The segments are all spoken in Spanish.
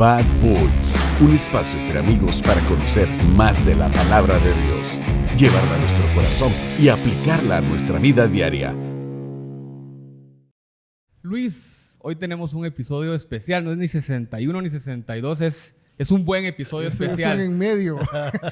Bad Boys, un espacio entre amigos para conocer más de la palabra de Dios, llevarla a nuestro corazón y aplicarla a nuestra vida diaria. Luis, hoy tenemos un episodio especial, no es ni 61 ni 62, es un buen episodio especial. Es un en medio.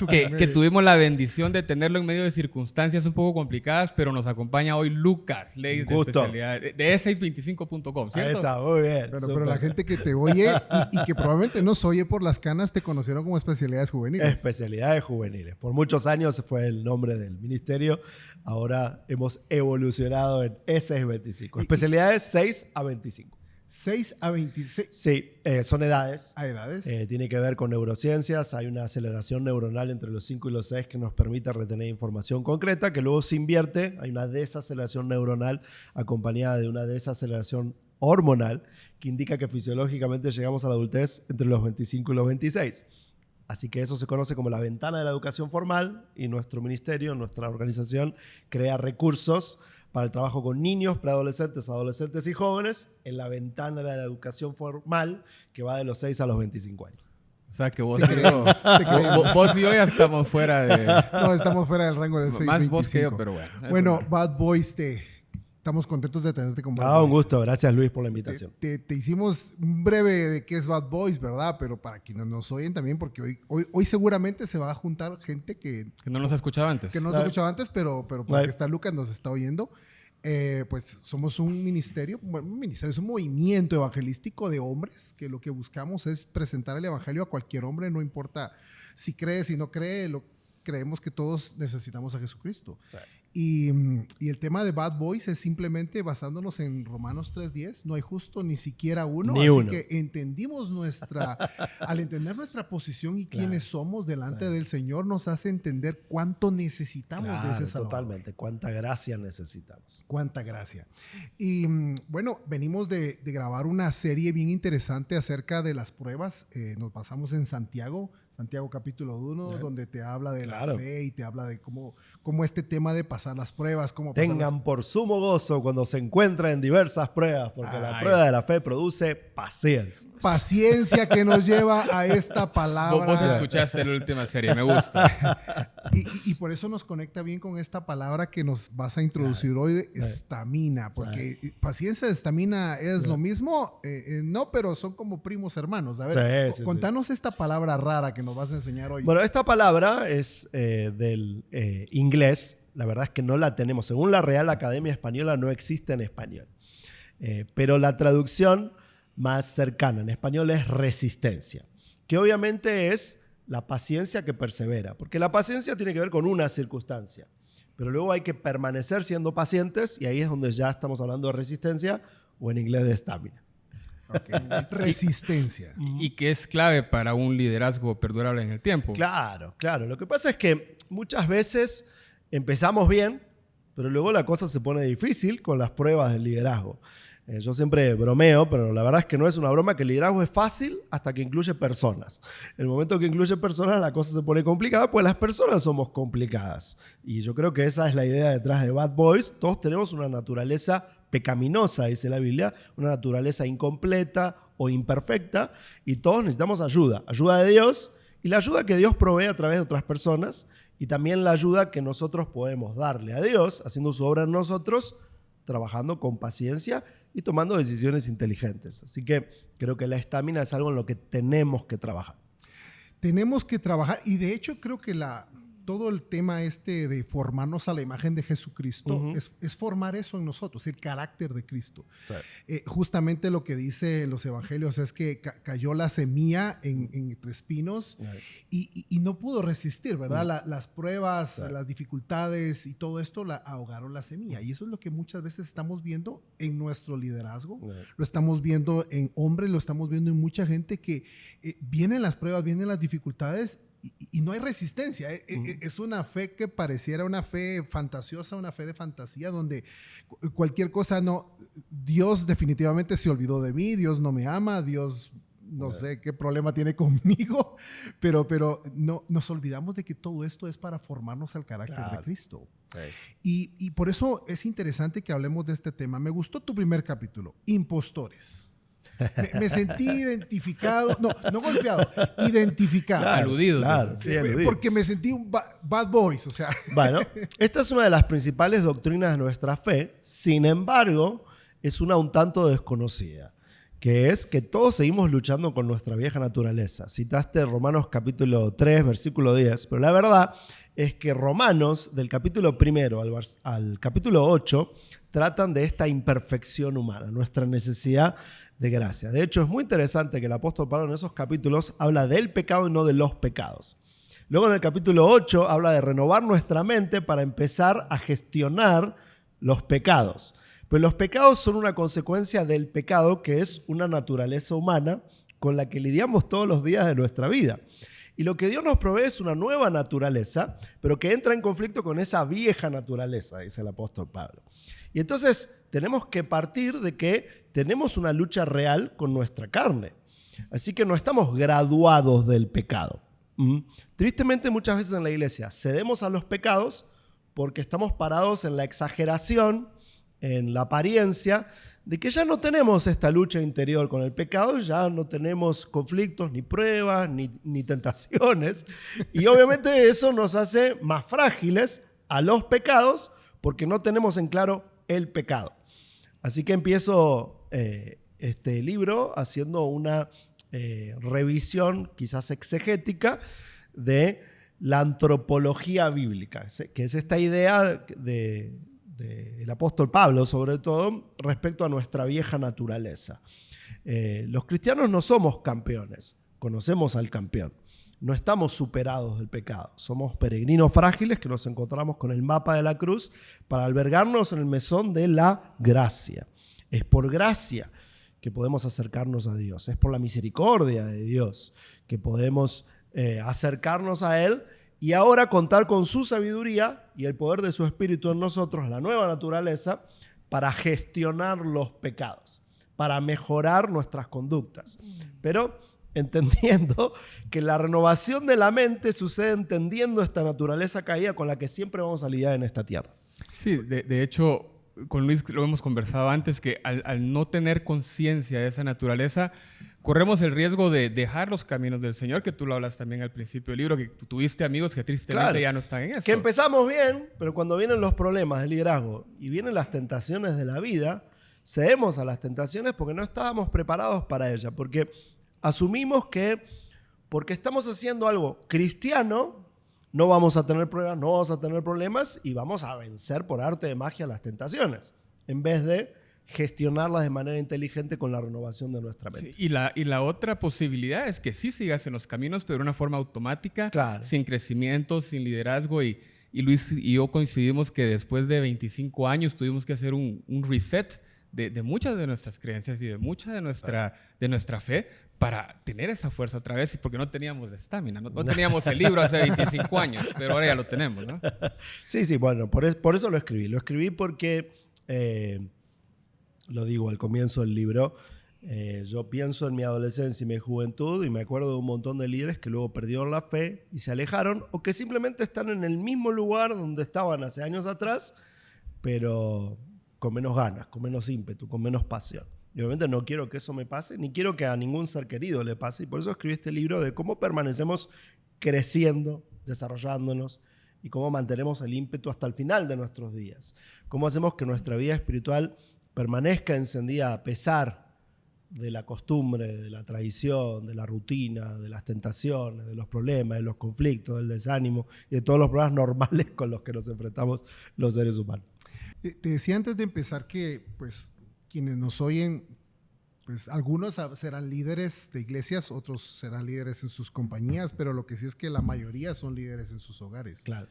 Que tuvimos la bendición de tenerlo en medio de circunstancias un poco complicadas, pero nos acompaña hoy Lucas Leis de especialidad de e625.com, ¿cierto? Ahí está, muy bien. Pero la gente que te oye y que probablemente no se oye por las canas te conocieron como especialidades juveniles. Especialidades juveniles. Por muchos años fue el nombre del ministerio. Ahora hemos evolucionado en E625. Especialidades 6 a 25. 6 a 26. Sí, son edades. ¿A edades? Tiene que ver con neurociencias. Hay una aceleración neuronal entre los 5 y los 6 que nos permite retener información concreta, que luego se invierte. Hay una desaceleración neuronal acompañada de una desaceleración hormonal que indica que fisiológicamente llegamos a la adultez entre los 25 y los 26. Así que eso se conoce como la ventana de la educación formal y nuestro ministerio, nuestra organización, crea recursos para el trabajo con niños, preadolescentes, adolescentes y jóvenes en la ventana de la educación formal que va de los 6 a los 25 años. O sea que vos y yo ya estamos fuera de... No, estamos fuera del rango del 6 a 25. Más vos que yo, pero bueno. Bueno, Bad Boys, estamos contentos de tenerte con Bad Boys. Un gusto. Gracias, Luis, por la invitación. Te hicimos un breve de qué es Bad Boys, ¿verdad? Pero para quienes nos oyen también, porque hoy seguramente se va a juntar gente que no nos ha escuchado antes. Que no nos ha escuchado antes, pero porque está Lucas, nos está oyendo. Pues somos un ministerio, es un movimiento evangelístico de hombres que lo que buscamos es presentar el evangelio a cualquier hombre, no importa si cree, si no cree, creemos que todos necesitamos a Jesucristo. Sí. Y el tema de Bad Boys es simplemente basándonos en Romanos 3:10, no hay justo ni siquiera uno, que entendimos al entender nuestra posición y quiénes somos delante del Señor, nos hace entender cuánto necesitamos de ese Salvador. Totalmente, cuánta gracia necesitamos. Cuánta gracia. Y bueno, venimos de grabar una serie bien interesante acerca de las pruebas, nos basamos en Santiago capítulo 1, donde te habla de la fe y te habla de cómo este tema de pasar las pruebas. Tengan por sumo gozo cuando se encuentran en diversas pruebas, porque la prueba de la fe produce paciencia. Paciencia que nos lleva a esta palabra. Vos escuchaste la última serie, me gusta. Y por eso nos conecta bien con esta palabra que nos vas a introducir hoy de estamina, porque paciencia y estamina es lo mismo, no, pero son como primos hermanos. A ver, contanos esta palabra rara que nos vas a enseñar hoy. Bueno, esta palabra es del inglés. La verdad es que no la tenemos. Según la Real Academia Española no existe en español. Pero la traducción más cercana en español es resistencia, que obviamente es la paciencia que persevera, porque la paciencia tiene que ver con una circunstancia, pero luego hay que permanecer siendo pacientes y ahí es donde ya estamos hablando de resistencia o en inglés de estamina. Okay. Resistencia. Y que es clave para un liderazgo perdurable en el tiempo. Claro. Lo que pasa es que muchas veces empezamos bien, pero luego la cosa se pone difícil con las pruebas del liderazgo. Yo siempre bromeo, pero la verdad es que no es una broma, que el liderazgo es fácil hasta que incluye personas. En el momento que incluye personas, la cosa se pone complicada, pues las personas somos complicadas. Y yo creo que esa es la idea detrás de Bad Boys. Todos tenemos una naturaleza pecaminosa, dice la Biblia, una naturaleza incompleta o imperfecta, y todos necesitamos ayuda de Dios, y la ayuda que Dios provee a través de otras personas, y también la ayuda que nosotros podemos darle a Dios, haciendo su obra en nosotros, trabajando con paciencia y tomando decisiones inteligentes. Así que creo que la estamina es algo en lo que tenemos que trabajar. Tenemos que trabajar, y de hecho creo que todo el tema de formarnos a la imagen de Jesucristo es formar eso en nosotros, el carácter de Cristo. Sí. Justamente lo que dice en los evangelios es que cayó la semilla entre espinos y no pudo resistir, ¿verdad? Las pruebas, las dificultades y todo esto ahogaron la semilla. Y eso es lo que muchas veces estamos viendo en nuestro liderazgo, lo estamos viendo en hombres, lo estamos viendo en mucha gente que vienen las pruebas, vienen las dificultades y no hay resistencia. Es una fe que pareciera una fe fantasiosa, una fe de fantasía, donde cualquier cosa Dios definitivamente se olvidó de mí, Dios no me ama, Dios no sé qué problema tiene conmigo, pero no, nos olvidamos de que todo esto es para formarnos al carácter de Cristo. Sí. Y por eso es interesante que hablemos de este tema. Me gustó tu primer capítulo, impostores. Me sentí identificado, no golpeado, identificado. Aludido. Claro, sí, aludido. Porque me sentí un bad boys, o sea. Bueno, esta es una de las principales doctrinas de nuestra fe, sin embargo, es una un tanto desconocida, que es que todos seguimos luchando con nuestra vieja naturaleza. Citaste Romanos capítulo 3, versículo 10, pero la verdad es que Romanos, del capítulo 1 al capítulo 8, tratan de esta imperfección humana, nuestra necesidad de gracia. De hecho, es muy interesante que el apóstol Pablo en esos capítulos habla del pecado y no de los pecados. Luego en el capítulo 8 habla de renovar nuestra mente para empezar a gestionar los pecados. Pero los pecados son una consecuencia del pecado, que es una naturaleza humana con la que lidiamos todos los días de nuestra vida. Y lo que Dios nos provee es una nueva naturaleza, pero que entra en conflicto con esa vieja naturaleza, dice el apóstol Pablo. Y entonces tenemos que partir de que tenemos una lucha real con nuestra carne. Así que no estamos graduados del pecado. Tristemente, muchas veces en la iglesia cedemos a los pecados porque estamos parados en la exageración, en la apariencia de que ya no tenemos esta lucha interior con el pecado, ya no tenemos conflictos, ni pruebas, ni tentaciones. Y obviamente eso nos hace más frágiles a los pecados porque no tenemos en claro el pecado. Así que empiezo este libro haciendo una revisión quizás exegética de la antropología bíblica, que es esta idea del apóstol Pablo, sobre todo respecto a nuestra vieja naturaleza. Los cristianos no somos campeones, conocemos al campeón. No estamos superados del pecado. Somos peregrinos frágiles que nos encontramos con el mapa de la cruz para albergarnos en el mesón de la gracia. Es por gracia que podemos acercarnos a Dios. Es por la misericordia de Dios que podemos acercarnos a Él y ahora contar con su sabiduría y el poder de su Espíritu en nosotros, la nueva naturaleza, para gestionar los pecados, para mejorar nuestras conductas. Pero entendiendo que la renovación de la mente sucede entendiendo esta naturaleza caída con la que siempre vamos a lidiar en esta tierra. Sí, de hecho, con Luis lo hemos conversado antes, que al no tener conciencia de esa naturaleza, corremos el riesgo de dejar los caminos del Señor, que tú lo hablas también al principio del libro, que tuviste amigos que tristemente ya no están en eso. Que empezamos bien, pero cuando vienen los problemas del liderazgo y vienen las tentaciones de la vida, cedemos a las tentaciones porque no estábamos preparados para ellas, porque asumimos que porque estamos haciendo algo cristiano, no vamos a tener pruebas, no vamos a tener problemas y vamos a vencer por arte de magia las tentaciones, en vez de gestionarlas de manera inteligente con la renovación de nuestra mente. Sí, y la otra posibilidad es que sí sigas en los caminos, pero de una forma automática, claro, sin crecimiento, sin liderazgo. Y Luis y yo coincidimos que después de 25 años tuvimos que hacer un reset de muchas de nuestras creencias y de mucha de nuestra fe para tener esa fuerza otra vez, porque no teníamos estamina, no teníamos el libro hace 25 años, pero ahora ya lo tenemos, ¿no? Sí, bueno, por eso lo escribí. Lo escribí porque, lo digo al comienzo del libro, yo pienso en mi adolescencia y mi juventud y me acuerdo de un montón de líderes que luego perdieron la fe y se alejaron, o que simplemente están en el mismo lugar donde estaban hace años atrás, pero con menos ganas, con menos ímpetu, con menos pasión. Y obviamente no quiero que eso me pase, ni quiero que a ningún ser querido le pase. Y por eso escribí este libro de cómo permanecemos creciendo, desarrollándonos y cómo mantenemos el ímpetu hasta el final de nuestros días. Cómo hacemos que nuestra vida espiritual permanezca encendida a pesar de la costumbre, de la tradición, de la rutina, de las tentaciones, de los problemas, de los conflictos, del desánimo y de todos los problemas normales con los que nos enfrentamos los seres humanos. Te decía antes de empezar que, pues, quienes nos oyen, pues algunos serán líderes de iglesias, otros serán líderes en sus compañías, pero lo que sí es que la mayoría son líderes en sus hogares. Claro.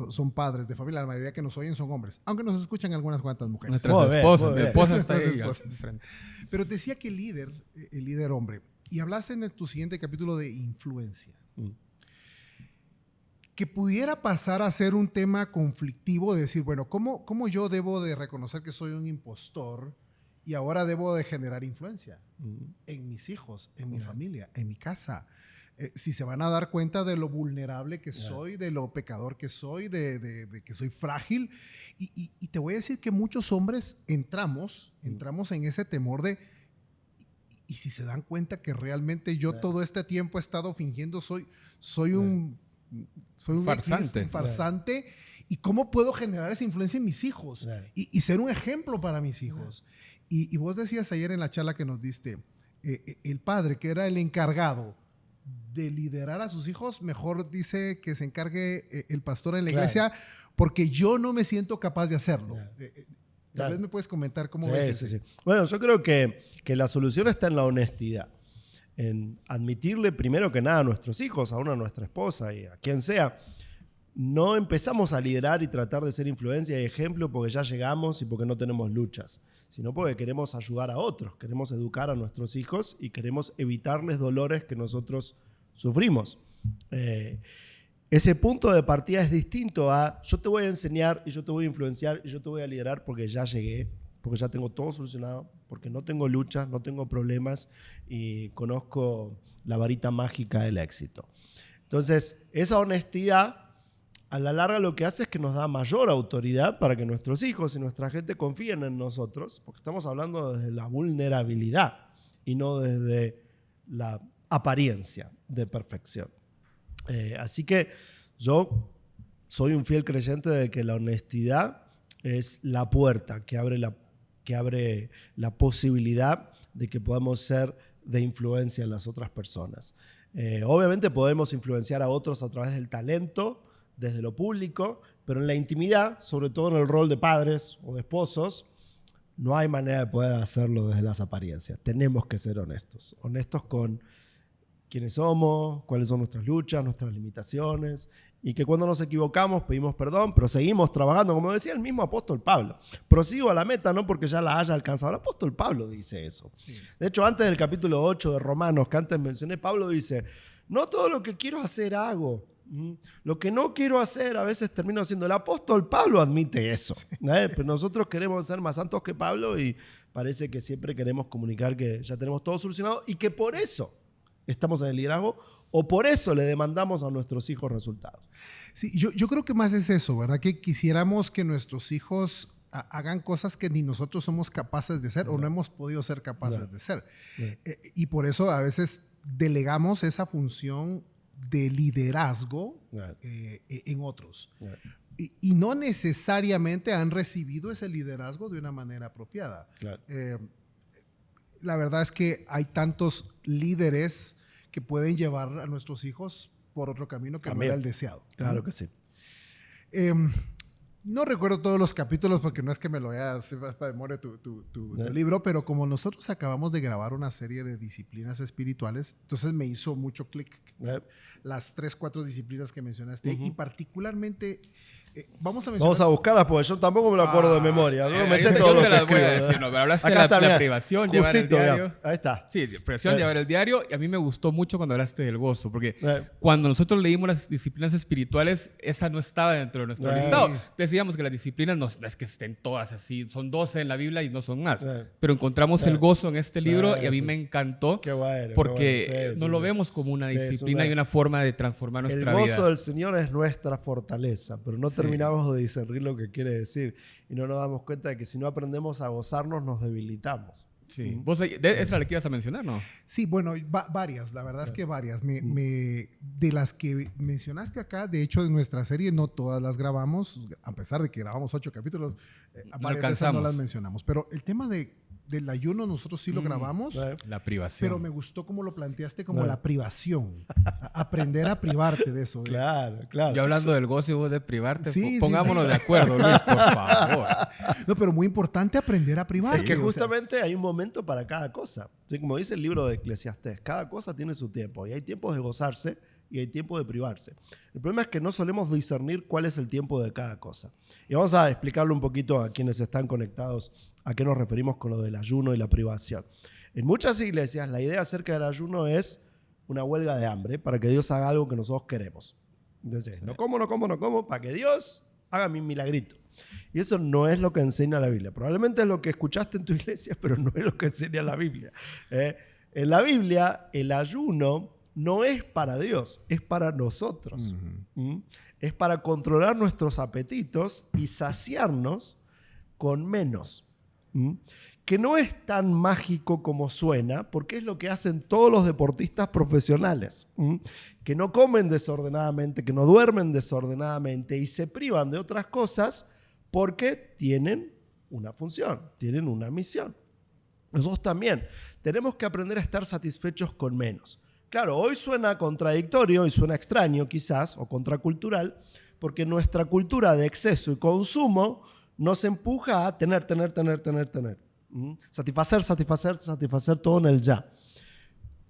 Son padres de familia, la mayoría que nos oyen son hombres, aunque nos escuchan algunas cuantas mujeres. Nuestras esposas. Mi esposa está ahí. Pero te decía que el líder hombre, y hablaste en tu siguiente capítulo de influencia. Que pudiera pasar a ser un tema conflictivo de decir, bueno, ¿cómo yo debo de reconocer que soy un impostor y ahora debo de generar influencia en mis hijos, en mi familia, en mi casa? Si se van a dar cuenta de lo vulnerable que soy, de lo pecador que soy, de que soy frágil. Y te voy a decir que muchos hombres entramos en ese temor de, Y si se dan cuenta que realmente yo todo este tiempo he estado fingiendo, soy un farsante. Un farsante. ¿Y cómo puedo generar esa influencia en mis hijos? Y ser un ejemplo para mis hijos. Y vos decías ayer en la charla que nos diste, el padre que era el encargado de liderar a sus hijos, mejor dice que se encargue el pastor en la iglesia, porque yo no me siento capaz de hacerlo. Tal vez me puedes comentar cómo ves eso. Sí. Bueno, yo creo que la solución está en la honestidad. En admitirle primero que nada a nuestros hijos, a nuestra esposa y a quien sea. No empezamos a liderar y tratar de ser influencia y ejemplo porque ya llegamos y porque no tenemos luchas, sino porque queremos ayudar a otros, queremos educar a nuestros hijos y queremos evitarles dolores que nosotros sufrimos. Ese punto de partida es distinto a yo te voy a enseñar y yo te voy a influenciar y yo te voy a liderar porque ya llegué, porque ya tengo todo solucionado, porque no tengo luchas, no tengo problemas y conozco la varita mágica del éxito. Entonces, esa honestidad a la larga lo que hace es que nos da mayor autoridad para que nuestros hijos y nuestra gente confíen en nosotros, porque estamos hablando desde la vulnerabilidad y no desde la apariencia de perfección. Así que yo soy un fiel creyente de que la honestidad es la puerta que abre la posibilidad de que podamos ser de influencia en las otras personas. Obviamente podemos influenciar a otros a través del talento, desde lo público, pero en la intimidad, sobre todo en el rol de padres o de esposos, no hay manera de poder hacerlo desde las apariencias. Tenemos que ser honestos con quiénes somos, cuáles son nuestras luchas, nuestras limitaciones, y que cuando nos equivocamos pedimos perdón, pero seguimos trabajando, como decía el mismo apóstol Pablo. Prosigo a la meta, no porque ya la haya alcanzado. El apóstol Pablo dice eso. Sí. De hecho, antes del capítulo 8 de Romanos, que antes mencioné, Pablo dice, no todo lo que quiero hacer hago. Lo que no quiero hacer a veces termino haciendo. El apóstol Pablo admite eso. Pero nosotros queremos ser más santos que Pablo y parece que siempre queremos comunicar que ya tenemos todo solucionado y que por eso estamos en el liderazgo o por eso le demandamos a nuestros hijos resultados. Sí, yo creo que más es eso, ¿verdad? Que quisiéramos que nuestros hijos hagan cosas que ni nosotros somos capaces de hacer o no hemos podido ser capaces de hacer. Y por eso a veces delegamos esa función de liderazgo en otros. Y no necesariamente han recibido ese liderazgo de una manera apropiada. La verdad es que hay tantos líderes que pueden llevar a nuestros hijos por otro camino que no era el deseado. Claro que sí. No recuerdo todos los capítulos porque no es que me lo haya para memoria tu libro, pero como nosotros acabamos de grabar una serie de disciplinas espirituales, entonces me hizo mucho clic las 3-4 disciplinas que mencionaste y particularmente vamos a buscarlas porque yo tampoco me lo acuerdo de memoria. No me sé yo todo te lo las que voy a escribo. decir, pero hablaste Acá de está, la privación, llevar el diario. Ahí está. Sí, privación, llevar el diario. Y a mí me gustó mucho cuando hablaste del gozo, porque cuando nosotros leímos las disciplinas espirituales, esa no estaba dentro de nuestro listado. Decíamos que las disciplinas no es que estén todas así, son 12 en la Biblia y no son más. Pero encontramos el gozo en este libro y a mí me encantó porque no lo vemos como una disciplina y una forma de transformar nuestra vida. El gozo del Señor es nuestra fortaleza, pero no terminamos de discernir lo que quiere decir y no nos damos cuenta de que si no aprendemos a gozarnos nos debilitamos. Sí. ¿Vos es la que ibas a mencionar, no? Sí, bueno, varias, la verdad es que varias. De las que mencionaste acá, de hecho, de nuestra serie no todas las grabamos, a pesar de que grabamos 8 capítulos, varias veces no las mencionamos. Pero el tema del ayuno nosotros sí lo grabamos. La privación. Pero me gustó cómo lo planteaste como la privación. Aprender a privarte de eso. Claro. Yo hablando del gozo y vos de privarte, sí, pongámonos de acuerdo, Luis, por favor. No, pero muy importante aprender a privarte. Es que justamente hay un momento para cada cosa. ¿Sí? Como dice el libro de Eclesiastés, cada cosa tiene su tiempo. Y hay tiempos de gozarse y hay tiempo de privarse. El problema es que no solemos discernir cuál es el tiempo de cada cosa. Y vamos a explicarlo un poquito a quienes están conectados a qué nos referimos con lo del ayuno y la privación. En muchas iglesias la idea acerca del ayuno es una huelga de hambre para que Dios haga algo que nosotros queremos. Entonces, no como, para que Dios haga mi milagrito. Y eso no es lo que enseña la Biblia. Probablemente es lo que escuchaste en tu iglesia, pero no es lo que enseña la Biblia. En la Biblia, el ayuno no es para Dios, es para nosotros. Es para controlar nuestros apetitos y saciarnos con menos. que no es tan mágico como suena, porque es lo que hacen todos los deportistas profesionales, que no comen desordenadamente, que no duermen desordenadamente y se privan de otras cosas porque tienen una función, tienen una misión. Nosotros también tenemos que aprender a estar satisfechos con menos. Claro, hoy suena contradictorio y suena extraño quizás, o contracultural, porque nuestra cultura de exceso y consumo nos empuja a tener. Satisfacer todo en el ya.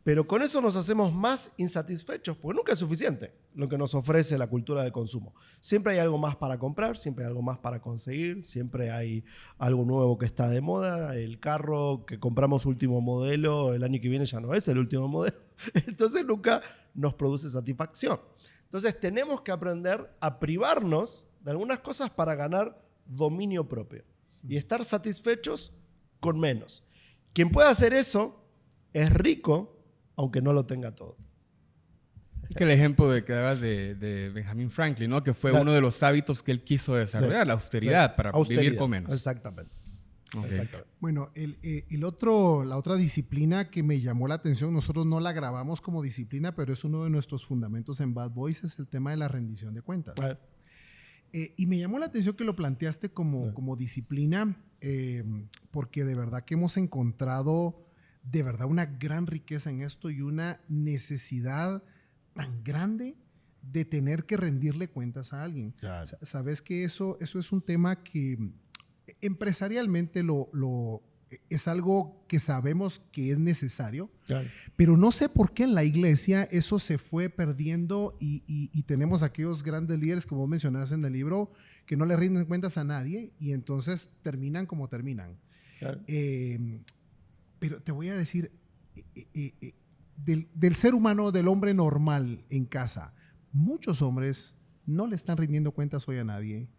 Pero con eso nos hacemos más insatisfechos, porque nunca es suficiente lo que nos ofrece la cultura del consumo. Siempre hay algo más para comprar, siempre hay algo más para conseguir, siempre hay algo nuevo que está de moda. El carro que compramos último modelo, el año que viene ya no es el último modelo. Entonces nunca nos produce satisfacción. Entonces tenemos que aprender a privarnos de algunas cosas para ganar dominio propio y estar satisfechos con menos. Quien puede hacer eso es rico, aunque no lo tenga todo. Es que el ejemplo que dabas de Benjamin Franklin, ¿no? Que fue uno de los hábitos que él quiso desarrollar, la austeridad, para vivir con menos. Exactamente. Okay. Exactamente. Bueno, la otra disciplina que me llamó la atención, nosotros no la grabamos como disciplina, pero es uno de nuestros fundamentos en Bad Boys, es el tema de la rendición de cuentas. Y me llamó la atención que lo planteaste como disciplina, porque de verdad que hemos encontrado de verdad una gran riqueza en esto y una necesidad tan grande de tener que rendirle cuentas a alguien. Claro. Sabes que eso es un tema que empresarialmente es algo que sabemos que es necesario, claro, pero no sé por qué en la iglesia eso se fue perdiendo y tenemos aquellos grandes líderes, como mencionaste en el libro, que no le rinden cuentas a nadie y entonces terminan como terminan. Claro. Pero te voy a decir, del ser humano, del hombre normal en casa, muchos hombres no le están rindiendo cuentas hoy a nadie.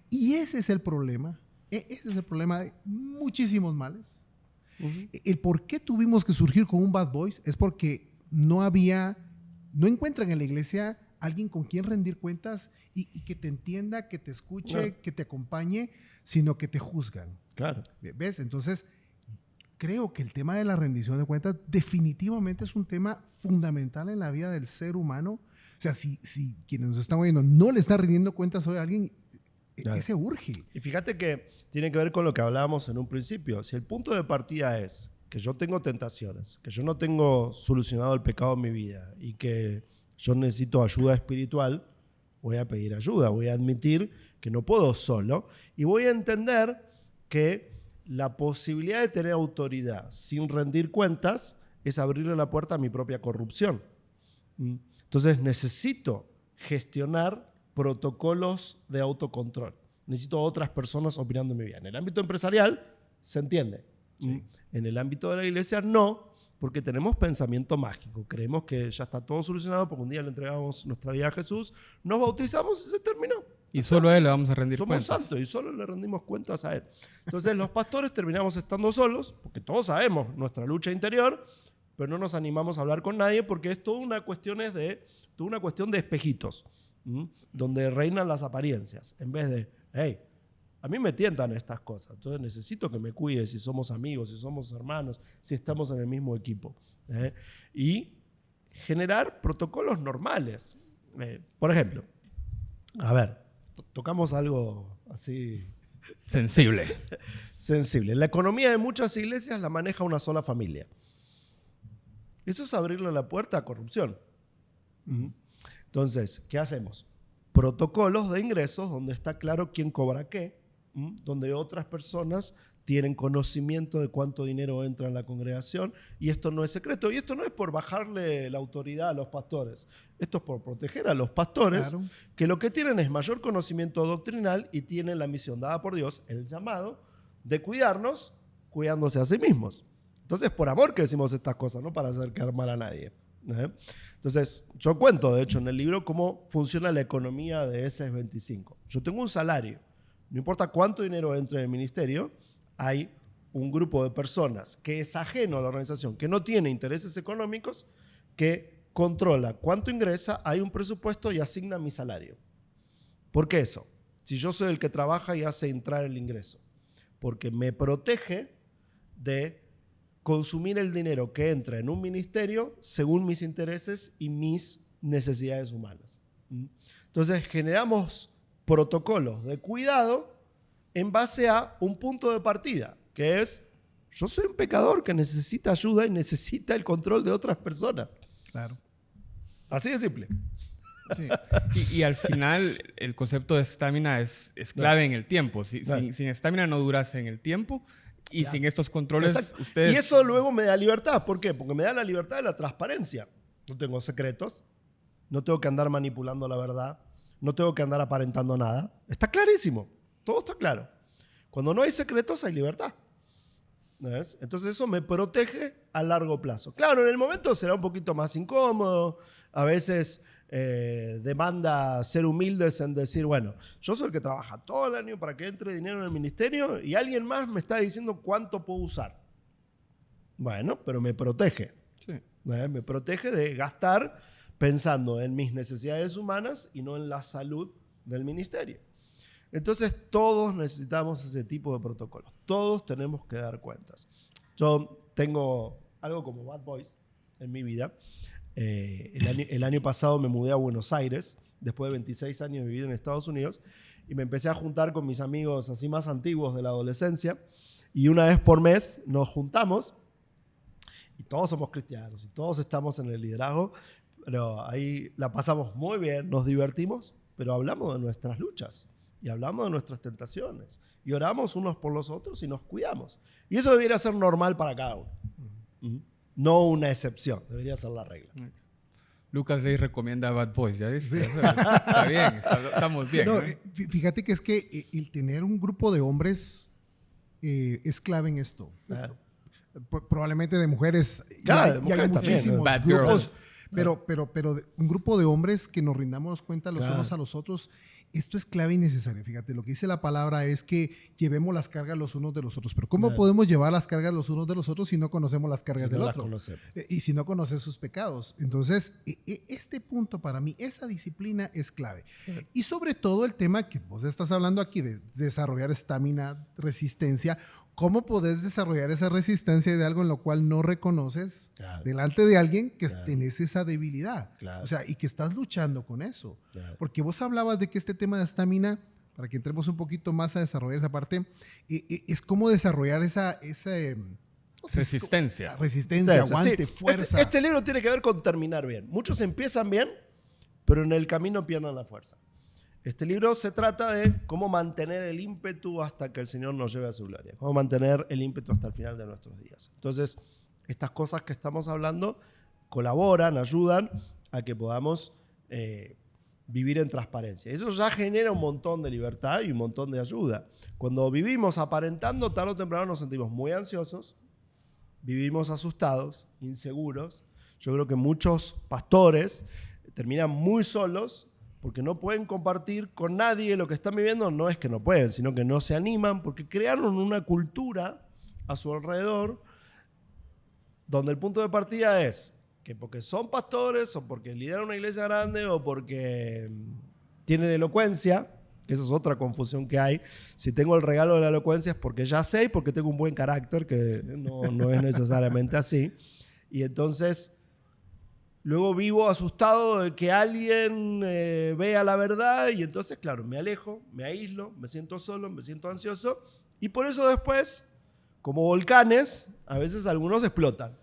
Y ese es el problema. Ese es el problema de muchísimos males. El por qué tuvimos que surgir con un Bad Boys es porque no encuentran en la iglesia alguien con quien rendir cuentas y que te entienda, que te escuche, claro, que te acompañe, sino que te juzgan. Claro. ¿Ves? Entonces, creo que el tema de la rendición de cuentas definitivamente es un tema fundamental en la vida del ser humano. O sea, si quienes nos están oyendo no le están rindiendo cuentas hoy a alguien, claro, ese urge. Y fíjate que tiene que ver con lo que hablábamos en un principio. Si el punto de partida es que yo tengo tentaciones, que yo no tengo solucionado el pecado en mi vida y que yo necesito ayuda espiritual, voy a pedir ayuda, voy a admitir que no puedo solo y voy a entender que la posibilidad de tener autoridad sin rendir cuentas es abrirle la puerta a mi propia corrupción. Entonces necesito gestionar protocolos de autocontrol. Necesito otras personas opinando en mi vida. En el ámbito empresarial se entiende. Sí. En el ámbito de la iglesia no, porque tenemos pensamiento mágico. Creemos que ya está todo solucionado porque un día le entregamos nuestra vida a Jesús, nos bautizamos y se terminó. Y solo a Él le vamos a rendir cuentas. Somos santos y solo le rendimos cuentas a Él. Entonces los pastores terminamos estando solos, porque todos sabemos nuestra lucha interior, pero no nos animamos a hablar con nadie porque es toda una cuestión de espejitos, donde reinan las apariencias, en vez de, hey, a mí me tientan estas cosas, entonces necesito que me cuides si somos amigos, si somos hermanos, si estamos en el mismo equipo. Y generar protocolos normales. Por ejemplo, a ver, tocamos algo así sensible. Sensible. La economía de muchas iglesias la maneja una sola familia. Eso es abrirle la puerta a corrupción. Entonces, ¿qué hacemos? Protocolos de ingresos donde está claro quién cobra qué, donde otras personas tienen conocimiento de cuánto dinero entra en la congregación y esto no es secreto. Y esto no es por bajarle la autoridad a los pastores. Esto es por proteger a los pastores, claro, que lo que tienen es mayor conocimiento doctrinal y tienen la misión dada por Dios, el llamado de cuidarnos, cuidándose a sí mismos. Entonces, por amor que decimos estas cosas, no para hacer quedar mal a nadie. Entonces, yo cuento, de hecho, en el libro cómo funciona la economía de SS25. Yo tengo un salario. No importa cuánto dinero entre en el ministerio, hay un grupo de personas que es ajeno a la organización, que no tiene intereses económicos, que controla cuánto ingresa, hay un presupuesto y asigna mi salario. ¿Por qué eso? Si yo soy el que trabaja y hace entrar el ingreso. Porque me protege de consumir el dinero que entra en un ministerio según mis intereses y mis necesidades humanas. Entonces generamos protocolos de cuidado en base a un punto de partida, que es: yo soy un pecador que necesita ayuda y necesita el control de otras personas. Claro. Así de simple. Sí. Y al final el concepto de estamina es clave en el tiempo. Sin estamina no duras en el tiempo y sin estos controles ustedes... Y eso luego me da libertad. ¿Por qué? Porque me da la libertad de la transparencia. No tengo secretos, no tengo que andar manipulando la verdad, no tengo que andar aparentando nada. Está clarísimo, todo está claro. Cuando no hay secretos hay libertad. ¿Ves? Entonces eso me protege a largo plazo. Claro, en el momento será un poquito más incómodo, a veces demanda ser humildes en decir, bueno, yo soy el que trabaja todo el año para que entre dinero en el ministerio y alguien más me está diciendo cuánto puedo usar. Bueno, pero me protege. Sí. Me protege de gastar pensando en mis necesidades humanas y no en la salud del ministerio. Entonces todos necesitamos ese tipo de protocolos. Todos tenemos que dar cuentas. Yo tengo algo como Bad Boys en mi vida. El año pasado me mudé a Buenos Aires, después de 26 años de vivir en Estados Unidos, y me empecé a juntar con mis amigos así más antiguos de la adolescencia, y una vez por mes nos juntamos, y todos somos cristianos, y todos estamos en el liderazgo, pero ahí la pasamos muy bien, nos divertimos, pero hablamos de nuestras luchas, y hablamos de nuestras tentaciones, y oramos unos por los otros y nos cuidamos. Y eso debería ser normal para cada uno. No una excepción, debería ser la regla. Lucas Rey recomienda Bad Boys, ¿ya viste? Sí. Está bien, estamos bien. No, fíjate que es que el tener un grupo de hombres es clave en esto. Probablemente de mujeres. Claro, y hay muchísimos Bad grupos. Girls. Pero un grupo de hombres que nos rindamos cuenta los unos a los otros. Esto es clave y necesario. Fíjate, lo que dice la palabra es que llevemos las cargas los unos de los otros. Pero ¿cómo podemos llevar las cargas los unos de los otros si no conocemos las cargas del otro? Y si no conoces sus pecados. Entonces, este punto para mí, esa disciplina es clave. Y sobre todo el tema que vos estás hablando aquí de desarrollar estamina, resistencia. ¿Cómo podés desarrollar esa resistencia de algo en lo cual no reconoces delante de alguien que tenés esa debilidad? O sea, y que estás luchando con eso. Porque vos hablabas de que este tema de estamina, para que entremos un poquito más a desarrollar esa parte, es como desarrollar esa resistencia. Resistencia, aguante, fuerza. Este libro tiene que ver con terminar bien. Muchos empiezan bien, pero en el camino pierden la fuerza. Este libro se trata de cómo mantener el ímpetu hasta que el Señor nos lleve a su gloria. Cómo mantener el ímpetu hasta el final de nuestros días. Entonces, estas cosas que estamos hablando colaboran, ayudan a que podamos vivir en transparencia. Eso ya genera un montón de libertad y un montón de ayuda. Cuando vivimos aparentando, tarde o temprano nos sentimos muy ansiosos, vivimos asustados, inseguros. Yo creo que muchos pastores terminan muy solos porque no pueden compartir con nadie lo que están viviendo. No es que no pueden, sino que no se animan porque crearon una cultura a su alrededor donde el punto de partida es que porque son pastores o porque lideran una iglesia grande o porque tienen elocuencia, que esa es otra confusión que hay. Si tengo el regalo de la elocuencia es porque ya sé y porque tengo un buen carácter, que no es necesariamente así. Y entonces luego vivo asustado de que alguien vea la verdad y entonces, claro, me alejo, me aíslo, me siento solo, me siento ansioso y por eso después, como volcanes, a veces algunos explotan.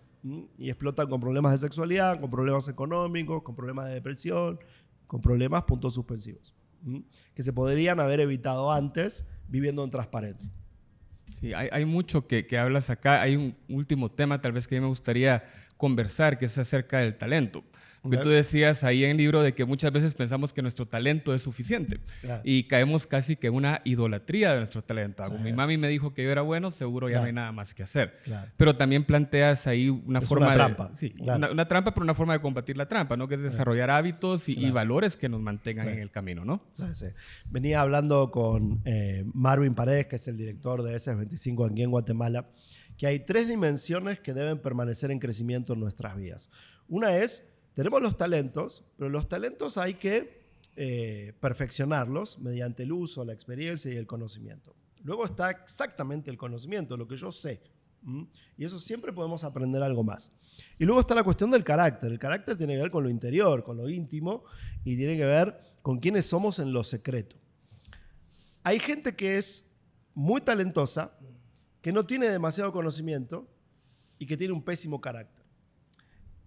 Y explotan con problemas de sexualidad, con problemas económicos, con problemas de depresión, con problemas puntos suspensivos, que se podrían haber evitado antes viviendo en transparencia. Sí, hay mucho que hablas acá. Hay un último tema tal vez que a mí me gustaría conversar, que es acerca del talento. Porque tú decías ahí en el libro de que muchas veces pensamos que nuestro talento es suficiente y caemos casi que en una idolatría de nuestro talento. Como mi mami me dijo que yo era bueno, seguro ya no hay nada más que hacer. Pero también planteas ahí una forma una trampa. Una trampa, pero una forma de combatir la trampa, ¿no? Que es desarrollar hábitos y valores que nos mantengan en el camino, ¿no? Sí. Venía hablando con Marvin Paredes, que es el director de SS25 aquí en Guatemala, que hay 3 dimensiones que deben permanecer en crecimiento en nuestras vidas. Una es, tenemos los talentos, pero los talentos hay que perfeccionarlos mediante el uso, la experiencia y el conocimiento. Luego está exactamente el conocimiento, lo que yo sé. Y eso siempre podemos aprender algo más. Y luego está la cuestión del carácter. El carácter tiene que ver con lo interior, con lo íntimo, y tiene que ver con quiénes somos en lo secreto. Hay gente que es muy talentosa, que no tiene demasiado conocimiento y que tiene un pésimo carácter.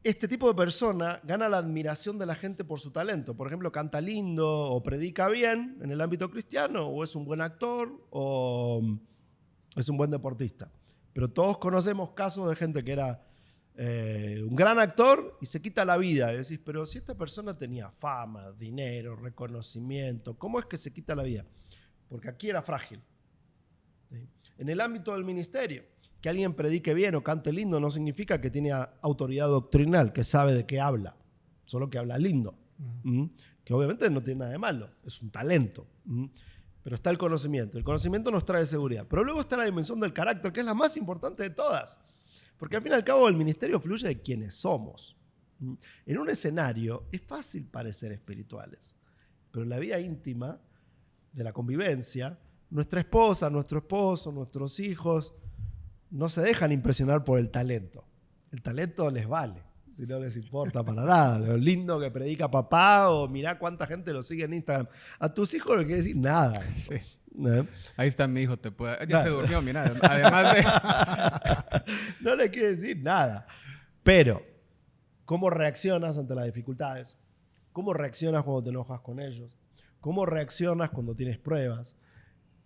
Este tipo de persona gana la admiración de la gente por su talento. Por ejemplo, canta lindo o predica bien en el ámbito cristiano, o es un buen actor o es un buen deportista. Pero todos conocemos casos de gente que era un gran actor y se quita la vida. Y decís, pero si esta persona tenía fama, dinero, reconocimiento, ¿cómo es que se quita la vida? Porque aquí era frágil. ¿Sí? En el ámbito del ministerio, que alguien predique bien o cante lindo no significa que tiene autoridad doctrinal, que sabe de qué habla, solo que habla lindo. Que obviamente no tiene nada de malo, es un talento. Pero está el conocimiento. El conocimiento nos trae seguridad. Pero luego está la dimensión del carácter, que es la más importante de todas. Porque al fin y al cabo el ministerio fluye de quienes somos. En un escenario es fácil parecer espirituales, pero en la vida íntima de la convivencia, nuestra esposa, nuestro esposo, nuestros hijos no se dejan impresionar por el talento. El talento les vale, si no les importa para nada. Lo lindo que predica papá o mirá cuánta gente lo sigue en Instagram. A tus hijos no quiere decir nada. Sí. Ahí está mi hijo, ya se durmió, mira. Además de... No le quiere decir nada. Pero, ¿cómo reaccionas ante las dificultades? ¿Cómo reaccionas cuando te enojas con ellos? ¿Cómo reaccionas cuando tienes pruebas?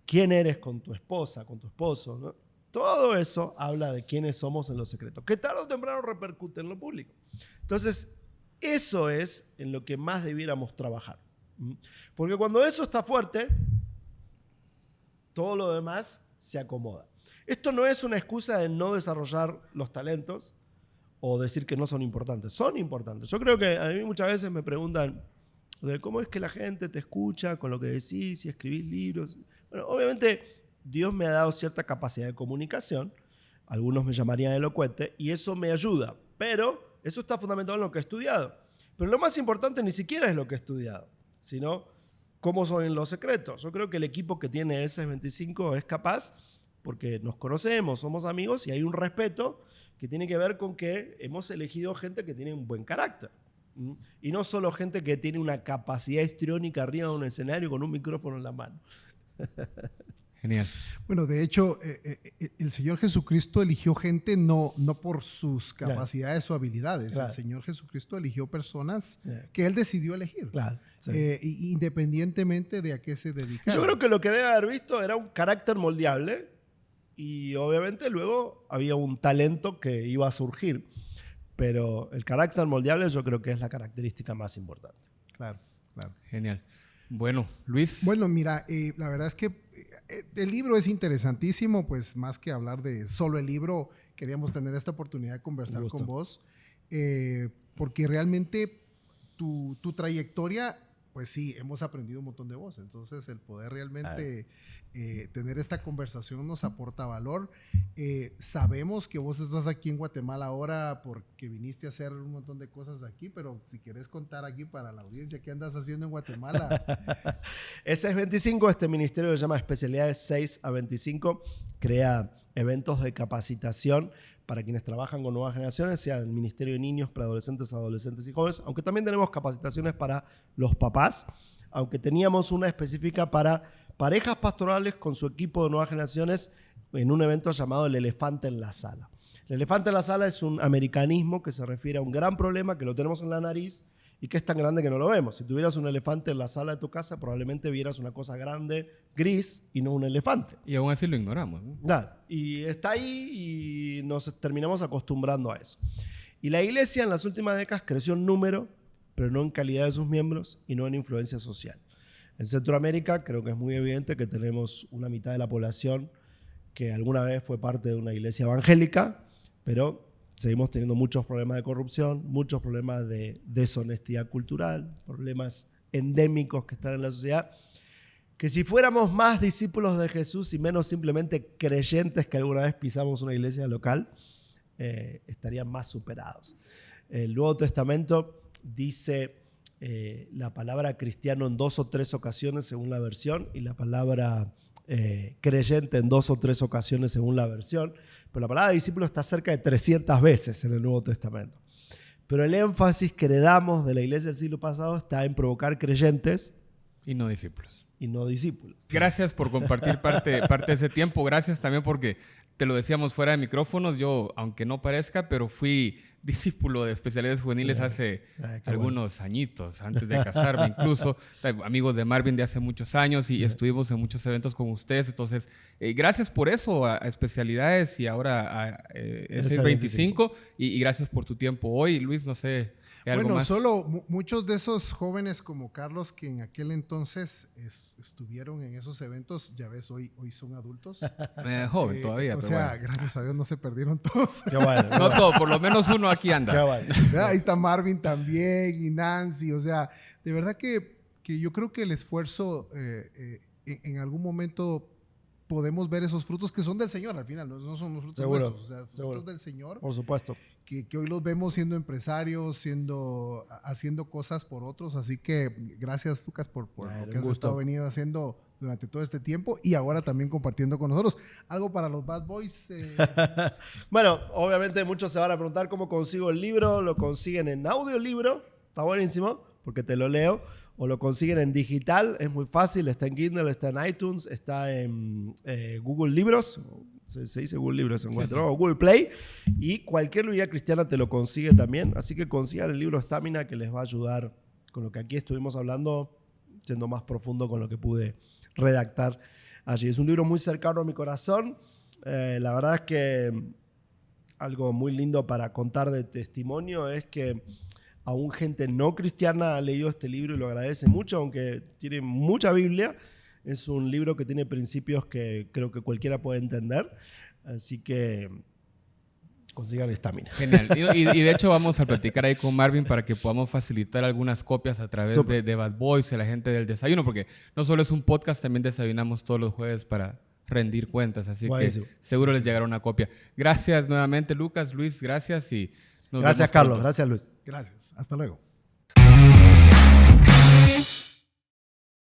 ¿Quién eres con tu esposa, con tu esposo? ¿No? Todo eso habla de quiénes somos en lo secreto, que tarde o temprano repercute en lo público. Entonces, eso es en lo que más debiéramos trabajar. Porque cuando eso está fuerte, todo lo demás se acomoda. Esto no es una excusa de no desarrollar los talentos o decir que no son importantes. Son importantes. Yo creo que a mí muchas veces me preguntan de cómo es que la gente te escucha con lo que decís, si escribís libros. Bueno, obviamente Dios me ha dado cierta capacidad de comunicación. Algunos me llamarían elocuente y eso me ayuda. Pero eso está fundamentado en lo que he estudiado. Pero lo más importante ni siquiera es lo que he estudiado, sino cómo son en los secretos. Yo creo que el equipo que tiene S25 es capaz porque nos conocemos, somos amigos y hay un respeto que tiene que ver con que hemos elegido gente que tiene un buen carácter. Y no solo gente que tiene una capacidad histriónica arriba de un escenario con un micrófono en la mano. Genial. Bueno, de hecho, el Señor Jesucristo eligió gente no por sus capacidades o habilidades. Claro. El Señor Jesucristo eligió personas que Él decidió elegir. Claro. Sí. Independientemente de a qué se dedicaban. Yo creo que lo que debe haber visto era un carácter moldeable y obviamente luego había un talento que iba a surgir. Pero el carácter moldeable yo creo que es la característica más importante. Claro, claro. Genial. Bueno, Luis. Bueno, mira, la verdad es que el libro es interesantísimo, pues más que hablar de solo el libro, queríamos tener esta oportunidad de conversar con vos, porque realmente tu trayectoria, pues sí, hemos aprendido un montón de vos, entonces el poder realmente tener esta conversación nos aporta valor. Sabemos que vos estás aquí en Guatemala ahora porque viniste a hacer un montón de cosas aquí, pero si querés contar aquí para la audiencia qué andas haciendo en Guatemala. S25, este ministerio se llama Especialidades 6 a 25, crea eventos de capacitación para quienes trabajan con nuevas generaciones, sea el Ministerio de Niños, Preadolescentes, Adolescentes y Jóvenes, aunque también tenemos capacitaciones para los papás, aunque teníamos una específica para parejas pastorales con su equipo de nuevas generaciones en un evento llamado El Elefante en la Sala. El elefante en la sala es un americanismo que se refiere a un gran problema que lo tenemos en la nariz y que es tan grande que no lo vemos. Si tuvieras un elefante en la sala de tu casa, probablemente vieras una cosa grande, gris, y no un elefante. Y aún así lo ignoramos, ¿no? Nada. Y está ahí y nos terminamos acostumbrando a eso. Y la iglesia en las últimas décadas creció en número, pero no en calidad de sus miembros y no en influencia social. En Centroamérica creo que es muy evidente que tenemos una mitad de la población que alguna vez fue parte de una iglesia evangélica, pero seguimos teniendo muchos problemas de corrupción, muchos problemas de deshonestidad cultural, problemas endémicos que están en la sociedad, que si fuéramos más discípulos de Jesús y menos simplemente creyentes que alguna vez pisamos una iglesia local, estarían más superados. El Nuevo Testamento dice la palabra cristiano en 2 o 3 ocasiones según la versión y la palabra creyente en 2 o 3 ocasiones según la versión, pero la palabra discípulo está cerca de 300 veces en el Nuevo Testamento. Pero el énfasis que heredamos de la iglesia del siglo pasado está en provocar creyentes Y no discípulos. y no discípulos. Gracias por compartir parte de ese tiempo. Gracias también porque te lo decíamos fuera de micrófonos. Yo, aunque no parezca, pero fui discípulo de especialidades juveniles hace algunos añitos, antes de casarme incluso. Amigos de Marvin de hace muchos años y estuvimos en muchos eventos con ustedes. Entonces, gracias por eso a especialidades y ahora a S25 y gracias por tu tiempo hoy. Luis, no sé, ¿algo Bueno, más? solo muchos de esos jóvenes como Carlos que en aquel entonces estuvieron en esos eventos, ya ves, hoy son adultos. Joven todavía, O pero sea, bueno. gracias a Dios no se perdieron todos. Qué bueno. No todo, por lo menos uno aquí anda. Qué bueno. Ahí está Marvin también y Nancy. O sea, de verdad que yo creo que el esfuerzo en algún momento podemos ver esos frutos que son del Señor al final, no son los frutos Seguro, nuestros, o sea, frutos seguro. del Señor. Por supuesto. Que hoy los vemos siendo empresarios, haciendo cosas por otros. Así que gracias, Lucas, por lo que has estado venido haciendo durante todo este tiempo y ahora también compartiendo con nosotros. ¿Algo para los Bad Boys? Bueno, obviamente muchos se van a preguntar cómo consigo el libro. Lo consiguen en audiolibro, está buenísimo, porque te lo leo. O lo consiguen en digital, es muy fácil. Está en Kindle, está en iTunes, está en Google Libros. Se dice Google Libros, se encuentra, ¿no? O Google Play. Y cualquier librería cristiana te lo consigue también. Así que consigan el libro Estamina, que les va a ayudar con lo que aquí estuvimos hablando, siendo más profundo con lo que pude redactar allí. Es un libro muy cercano a mi corazón. La verdad es que algo muy lindo para contar de testimonio es que aún gente no cristiana ha leído este libro y lo agradece mucho, aunque tiene mucha Biblia. Es un libro que tiene principios que creo que cualquiera puede entender. Así que consigan Estamina. Genial. Y de hecho vamos a platicar ahí con Marvin para que podamos facilitar algunas copias a través de Bad Boys y la gente del desayuno, porque no solo es un podcast, también desayunamos todos los jueves para rendir cuentas. Así buenísimo. Que seguro les llegará una copia. Gracias nuevamente, Lucas, Luis, gracias y nos gracias, vemos Carlos. pronto. Gracias, Luis. Gracias. Hasta luego.